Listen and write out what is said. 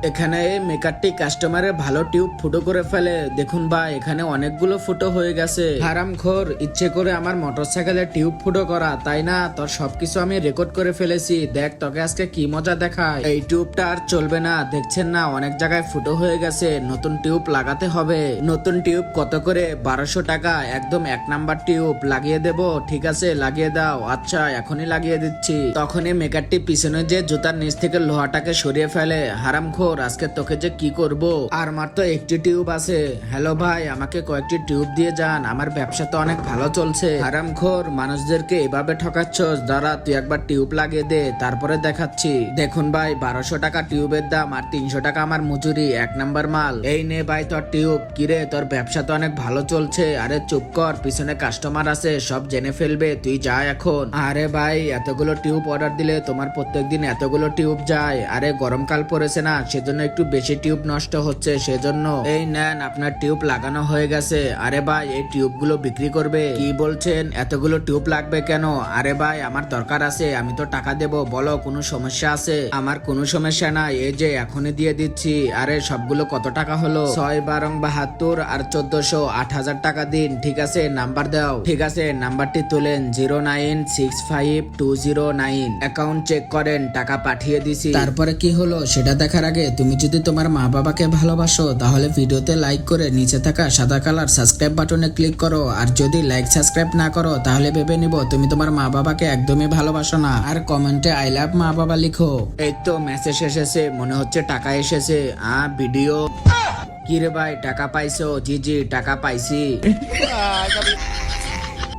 এখানে এই মেকারটি কাস্টমারের ভালো টিউব ফুটো করে ফেলে। দেখুন ভাই, এখানে অনেকগুলো ফুটো হয়ে গেছে। হারামখোর, ইচ্ছে করে আমার মোটরসাইকেলের টিউব ফুটো করা, তাই না? তোর সবকিছু আমি রেকর্ড করে ফেলেছি। দেখ তোকে আজকে কি মজা দেখায়। এই টিউবটা আর চলবে না, দেখছেন না অনেক জায়গায় ফুটো হয়ে গেছে। নতুন টিউব লাগাতে হবে। নতুন টিউব কত করে? 1200 টাকা। একদম 1 নাম্বার টিউব লাগিয়ে দেব। ঠিক আছে, লাগিয়ে দাও। আচ্ছা, এখনই লাগিয়ে দিচ্ছি। তখনই মেকারটি পিছনে যে জুতার নিচ থেকে লোহাটাকে সরিয়ে ফেলে। হারামখোর, আজকে তোকে যে কি করব। আর মাত্র একটি টিউব আছে। হ্যালো ভাই, আমাকে কয়েকটি টিউব দিয়ে যান, আমার ব্যবসা তো অনেক ভালো চলছে। হারামখোর, মানুষদেরকে এভাবে ঠকাচ্ছস। দাঁড়া, তুই একবার টিউব লাগিয়ে দে, তারপরে দেখাচ্ছি। দেখুন ভাই, 1200 টাকা টিউবের দাম আর 300 টাকা আমার মজুরি। 1 নাম্বার মাল। এই নে ভাই তোর টিউব। কিরে, তোর ব্যবসা তো অনেক ভালো চলছে। আরে চুপ কর, পিছনে কাস্টমার আছে, সব জেনে ফেলবে। তুই যা এখন। আরে ভাই, এতগুলো টিউব অর্ডার দিলে তোমার প্রত্যেকদিন এতগুলো টিউব যায়। আরে গরমকাল পড়েছে না, সেজন্য একটু বেশি টিউব নষ্ট হচ্ছে, সেজন্য। এই নেন, আপনার টিউব লাগানো হয়ে গেছে। আরে ভাই, এই টিউবগুলো বিক্রি করবে? কি বলছেন? এতগুলো টিউব লাগবে কেন? আরে ভাই, আমার দরকার আছে, আমি তো টাকা দেব। বলো, কোনো সমস্যা আছে? আমার কোনো সমস্যা নাই, এই যে এখনই দিয়ে দিচ্ছি। আরে সবগুলো কত টাকা হলো? 6 12 72 আর 1400, 8000 টাকা দিন। ঠিক আছে, নাম্বার দাও। ঠিক আছে, নাম্বারটি তুলেন। 0965209। অ্যাকাউন্ট চেক করেন, টাকা পাঠিয়ে দিছি। তারপরে কি হলো সেটা দেখার আগে তুমি যদি তোমার মা বাবাকে ভালোবাসো, তাহলে ভিডিওতে লাইক করে নিচে থাকা সাদা কালার সাবস্ক্রাইব বাটনে ক্লিক করো। আর যদি লাইক সাবস্ক্রাইব না করো, তাহলে ভেবে নিব তুমি তোমার মা বাবাকে একদমই ভালোবাসো না। আর কমেন্টে আই লাভ মা বাবা লিখো। এই তো মেসেজ এসেছে, মনে হচ্ছে টাকা এসেছে। ভিডিও। কি রে ভাই, টাকা পাইছো? জি জি, টাকা পাইছি।